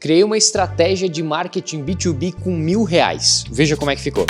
Criei uma estratégia de marketing B2B com R$1.000. Veja como é que ficou.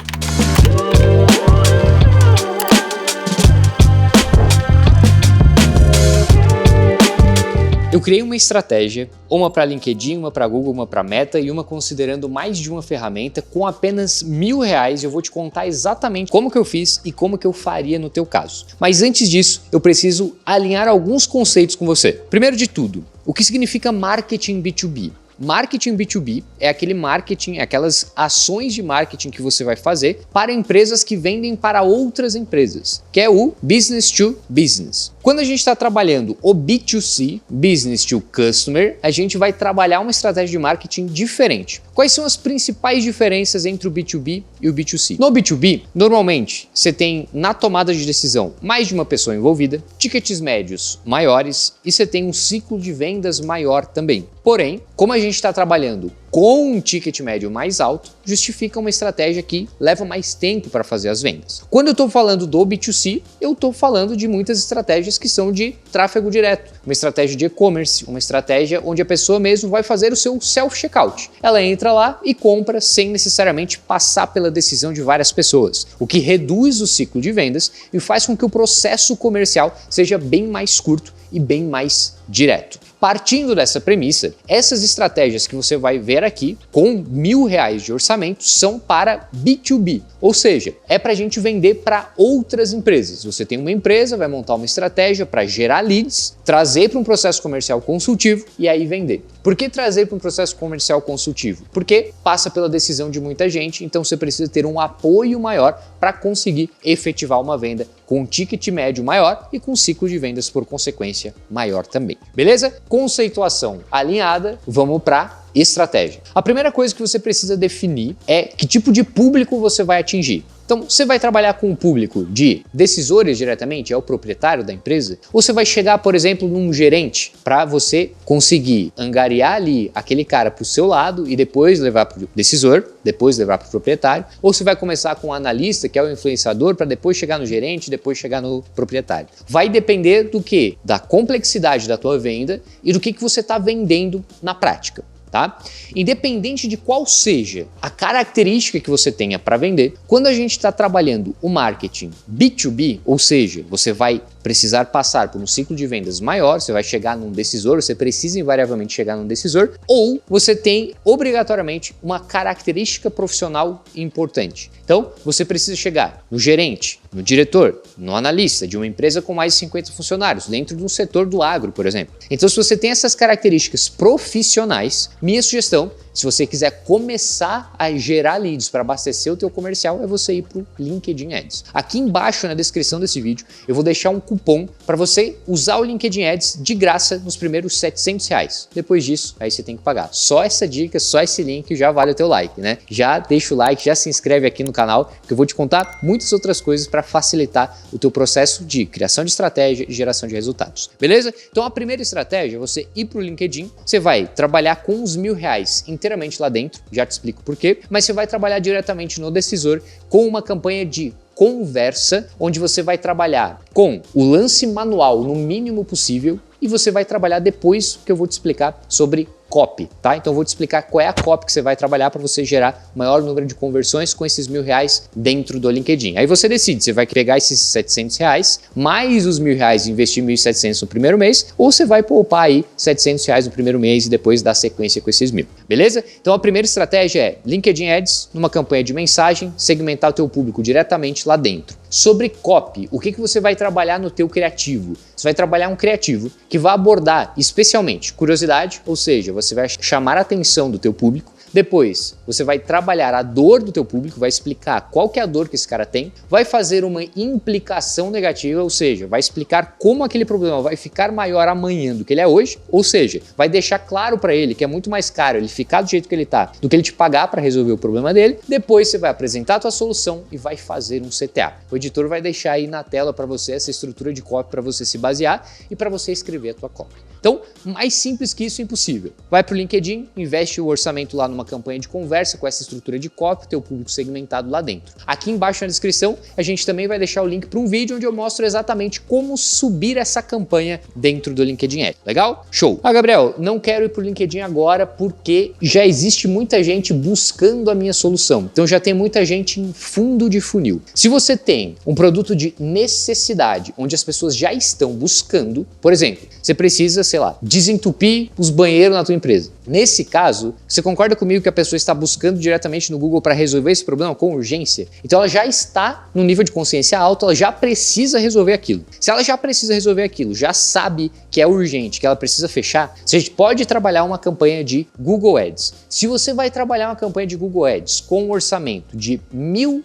Eu criei uma estratégia, uma para LinkedIn, uma para Google, uma para Meta e uma considerando mais de uma ferramenta com apenas R$1.000. Eu vou te contar exatamente como que eu fiz e como que eu faria no teu caso. Mas antes disso, eu preciso alinhar alguns conceitos com você. Primeiro de tudo, o que significa marketing B2B? Marketing B2B é aquele marketing, aquelas ações de marketing que você vai fazer para empresas que vendem para outras empresas, que é o business to business. Quando a gente está trabalhando o B2C, business to customer, a gente vai trabalhar uma estratégia de marketing diferente. Quais são as principais diferenças entre o B2B e o B2C? No B2B, normalmente, você tem na tomada de decisão mais de uma pessoa envolvida, tickets médios maiores e você tem um ciclo de vendas maior também. Porém, como a gente está trabalhando com um ticket médio mais alto, justifica uma estratégia que leva mais tempo para fazer as vendas. Quando eu estou falando do B2C, eu estou falando de muitas estratégias que são de tráfego direto, uma estratégia de e-commerce, uma estratégia onde a pessoa mesmo vai fazer o seu self-checkout. Ela entra lá e compra sem necessariamente passar pela decisão de várias pessoas, o que reduz o ciclo de vendas e faz com que o processo comercial seja bem mais curto e bem mais direto. Partindo dessa premissa, essas estratégias que você vai ver aqui, com R$1.000 de orçamento, são para B2B, ou seja, é para a gente vender para outras empresas. Você tem uma empresa, vai montar uma estratégia para gerar leads, trazer para um processo comercial consultivo e aí vender. Por que trazer para um processo comercial consultivo? Porque passa pela decisão de muita gente, então você precisa ter um apoio maior para conseguir efetivar uma venda com um ticket médio maior e com um ciclo de vendas, por consequência, maior também. Beleza? Conceituação alinhada, vamos para estratégia. A primeira coisa que você precisa definir é que tipo de público você vai atingir. Então, você vai trabalhar com um público de decisores diretamente, é o proprietário da empresa? Ou você vai chegar, por exemplo, num gerente para você conseguir angariar ali aquele cara para o seu lado e depois levar para o decisor, depois levar para o proprietário? Ou você vai começar com um analista, que é o influenciador, para depois chegar no gerente, depois chegar no proprietário? Vai depender do quê? Da complexidade da tua venda e do que você está vendendo na prática. Tá? Independente de qual seja a característica que você tenha para vender, quando a gente está trabalhando o marketing B2B, ou seja, você vai precisar passar por um ciclo de vendas maior, você vai chegar num decisor, você precisa invariavelmente chegar num decisor, ou você tem obrigatoriamente uma característica profissional importante. Então, você precisa chegar no gerente, no diretor, no analista de uma empresa com mais de 50 funcionários, dentro de um setor do agro, por exemplo. Então, se você tem essas características profissionais, minha sugestão, se você quiser começar a gerar leads para abastecer o teu comercial, é você ir para o LinkedIn Ads. Aqui embaixo na descrição desse vídeo, eu vou deixar um cupom para você usar o LinkedIn Ads de graça nos primeiros R$700. Depois disso, aí você tem que pagar. Só essa dica, só esse link já vale o teu like, né? Já deixa o like, já se inscreve aqui no canal, que eu vou te contar muitas outras coisas para facilitar o teu processo de criação de estratégia e geração de resultados. Beleza? Então a primeira estratégia é você ir para o LinkedIn, você vai trabalhar com os R$1.000 inteiramente lá dentro, já te explico por quê, mas você vai trabalhar diretamente no decisor com uma campanha de conversa, onde você vai trabalhar com o lance manual no mínimo possível e você vai trabalhar depois que eu vou te explicar sobre copy, tá? Então eu vou te explicar qual é a copy que você vai trabalhar para você gerar o maior número de conversões com esses R$1.000 dentro do LinkedIn. Aí você decide, você vai pegar esses R$700 mais os R$1.000 e investir R$1.700 no primeiro mês, ou você vai poupar aí R$700 no primeiro mês e depois dar sequência com esses R$1.000, beleza? Então a primeira estratégia é LinkedIn Ads, numa campanha de mensagem, segmentar o teu público diretamente lá dentro. Sobre copy, o que você vai trabalhar no teu criativo? Você vai trabalhar um criativo que vai abordar especialmente curiosidade, ou seja, você vai chamar a atenção do teu público. Depois, você vai trabalhar a dor do teu público, vai explicar qual que é a dor que esse cara tem, vai fazer uma implicação negativa, ou seja, vai explicar como aquele problema vai ficar maior amanhã do que ele é hoje, ou seja, vai deixar claro para ele que é muito mais caro ele ficar do jeito que ele tá do que ele te pagar para resolver o problema dele. Depois você vai apresentar a tua solução e vai fazer um CTA. O editor vai deixar aí na tela para você essa estrutura de copy para você se basear e para você escrever a tua copy. Então, mais simples que isso, impossível. Vai para o LinkedIn, investe o orçamento lá numa campanha de conversa com essa estrutura de copy, teu público segmentado lá dentro. Aqui embaixo na descrição, a gente também vai deixar o link para um vídeo onde eu mostro exatamente como subir essa campanha dentro do LinkedIn Ads. Legal? Show! Ah, Gabriel, não quero ir para o LinkedIn agora porque já existe muita gente buscando a minha solução. Então já tem muita gente em fundo de funil. Se você tem um produto de necessidade, onde as pessoas já estão buscando, por exemplo, você precisa, sei lá, desentupir os banheiros na tua empresa. Nesse caso, você concorda comigo que a pessoa está buscando diretamente no Google para resolver esse problema com urgência? Então ela já está no nível de consciência alto, ela já precisa resolver aquilo. Se ela já precisa resolver aquilo, já sabe que é urgente, que ela precisa fechar, você pode trabalhar uma campanha de Google Ads. Se você vai trabalhar uma campanha de Google Ads com um orçamento de R$1.000,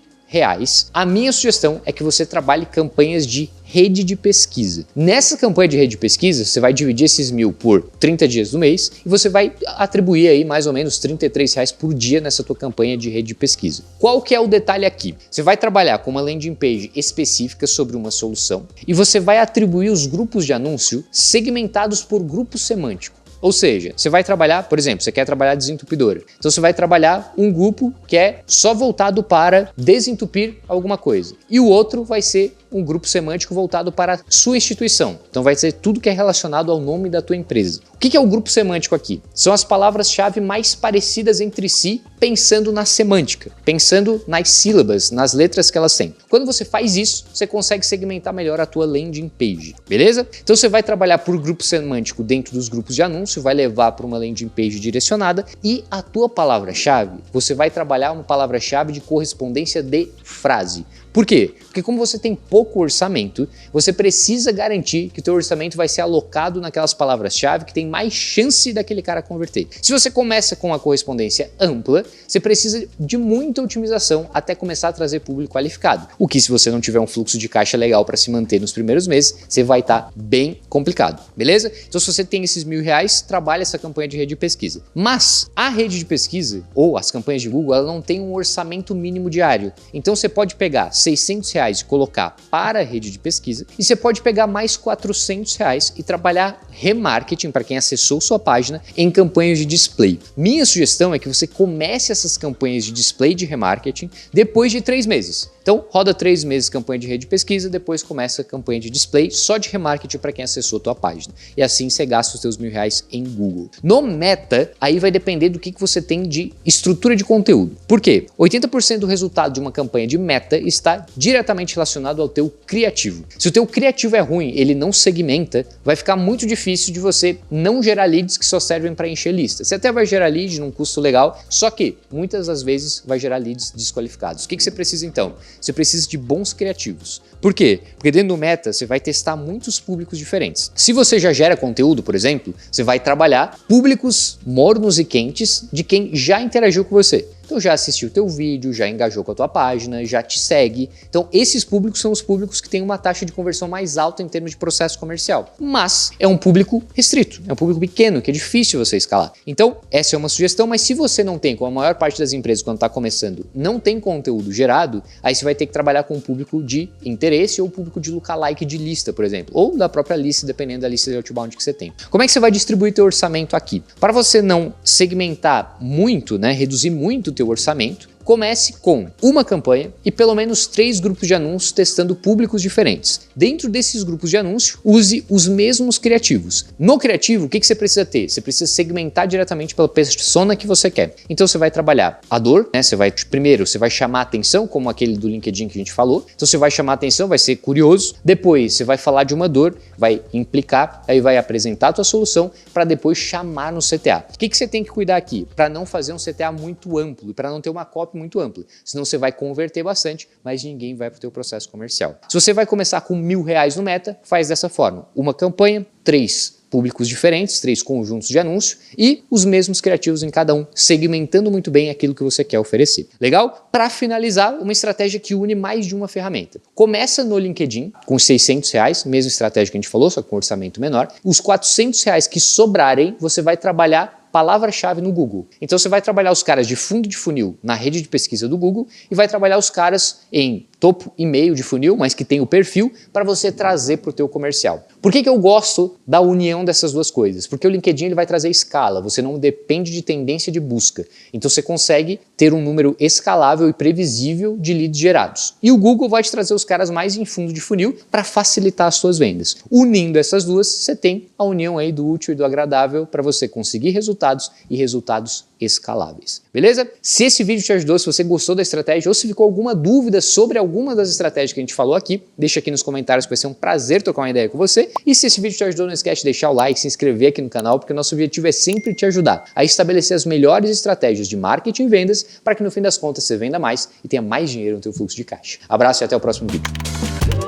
a minha sugestão é que você trabalhe campanhas de rede de pesquisa. Nessa campanha de rede de pesquisa, você vai dividir esses 1.000 por 30 dias do mês e você vai atribuir aí mais ou menos R$33 por dia nessa tua campanha de rede de pesquisa. Qual que é o detalhe aqui? Você vai trabalhar com uma landing page específica sobre uma solução e você vai atribuir os grupos de anúncio segmentados por grupo semântico. Ou seja, você vai trabalhar, por exemplo, você quer trabalhar desentupidora. Então você vai trabalhar um grupo que é só voltado para desentupir alguma coisa. E o outro vai ser um grupo semântico voltado para a sua instituição. Então vai ser tudo que é relacionado ao nome da tua empresa. O que é o grupo semântico aqui? São as palavras-chave mais parecidas entre si, pensando na semântica, pensando nas sílabas, nas letras que elas têm. Quando você faz isso, você consegue segmentar melhor a tua landing page, beleza? Então você vai trabalhar por grupo semântico dentro dos grupos de anúncio, vai levar para uma landing page direcionada e a tua palavra-chave, você vai trabalhar uma palavra-chave de correspondência de frase. Por quê? Porque como você tem pouco orçamento, você precisa garantir que o teu orçamento vai ser alocado naquelas palavras-chave que tem mais chance daquele cara converter. Se você começa com a correspondência ampla, você precisa de muita otimização até começar a trazer público qualificado. O que se você não tiver um fluxo de caixa legal para se manter nos primeiros meses, você vai estar bem complicado, beleza? Então se você tem esses R$1.000, trabalha essa campanha de rede de pesquisa. Mas a rede de pesquisa, ou as campanhas de Google, ela não tem um orçamento mínimo diário. Então você pode pegar R$600 e colocar para a rede de pesquisa e você pode pegar mais R$400 e trabalhar remarketing para quem acessou sua página em campanhas de display. Minha sugestão é que você comece essas campanhas de display de remarketing depois de 3 meses. Então, roda 3 meses campanha de rede de pesquisa, depois começa a campanha de display só de remarketing para quem acessou a tua página. E assim você gasta os teus R$1.000 em Google. No Meta, aí vai depender do que você tem de estrutura de conteúdo. Por quê? 80% do resultado de uma campanha de Meta está diretamente relacionado ao teu criativo. Se o teu criativo é ruim, ele não segmenta, vai ficar muito difícil de você não gerar leads que só servem para encher lista. Você até vai gerar lead num custo legal, só que muitas das vezes vai gerar leads desqualificados. O que você precisa então? Você precisa de bons criativos. Por quê? Porque dentro do Meta você vai testar muitos públicos diferentes. Se você já gera conteúdo, por exemplo, você vai trabalhar públicos mornos e quentes de quem já interagiu com você. Então já assistiu o teu vídeo, já engajou com a tua página, já te segue. Então esses públicos são os públicos que têm uma taxa de conversão mais alta em termos de processo comercial. Mas é um público restrito, é um público pequeno, que é difícil você escalar. Então essa é uma sugestão, mas se você não tem, como a maior parte das empresas quando está começando, não tem conteúdo gerado, aí você vai ter que trabalhar com um público de interesse ou público de lookalike de lista, por exemplo. Ou da própria lista, dependendo da lista de outbound que você tem. Como é que você vai distribuir teu orçamento aqui? Para você não segmentar muito, né, reduzir muito o teu orçamento, comece com uma campanha e pelo menos 3 grupos de anúncios testando públicos diferentes. Dentro desses grupos de anúncio, use os mesmos criativos. No criativo, o que você precisa ter? Você precisa segmentar diretamente pela persona que você quer. Então você vai trabalhar a dor, né? Primeiro você vai chamar a atenção, como aquele do LinkedIn que a gente falou. Então você vai chamar a atenção, vai ser curioso. Depois você vai falar de uma dor, vai implicar, aí vai apresentar a tua solução para depois chamar no CTA. O que você tem que cuidar aqui? Para não fazer um CTA muito amplo e para não ter uma copy muito ampla. Senão você vai converter bastante, mas ninguém vai para o teu processo comercial. Se você vai começar com R$1.000 no Meta, faz dessa forma. Uma campanha, 3 públicos diferentes, 3 conjuntos de anúncio e os mesmos criativos em cada um, segmentando muito bem aquilo que você quer oferecer. Legal? Para finalizar, uma estratégia que une mais de uma ferramenta. Começa no LinkedIn com R$600, mesma estratégia que a gente falou, só com orçamento menor. Os R$400 que sobrarem, você vai trabalhar palavra-chave no Google. Então você vai trabalhar os caras de fundo de funil na rede de pesquisa do Google e vai trabalhar os caras em topo e meio de funil, mas que tem o perfil para você trazer para o teu comercial. Por que eu gosto da união dessas duas coisas? Porque o LinkedIn ele vai trazer escala, você não depende de tendência de busca. Então você consegue ter um número escalável e previsível de leads gerados. E o Google vai te trazer os caras mais em fundo de funil para facilitar as suas vendas. Unindo essas duas, você tem a união aí do útil e do agradável para você conseguir resultados e resultados escaláveis. Beleza? Se esse vídeo te ajudou, se você gostou da estratégia ou se ficou alguma dúvida sobre alguma das estratégias que a gente falou aqui, deixa aqui nos comentários que vai ser um prazer trocar uma ideia com você. E se esse vídeo te ajudou, não esquece de deixar o like, se inscrever aqui no canal, porque o nosso objetivo é sempre te ajudar a estabelecer as melhores estratégias de marketing e vendas para que no fim das contas você venda mais e tenha mais dinheiro no teu fluxo de caixa. Abraço e até o próximo vídeo.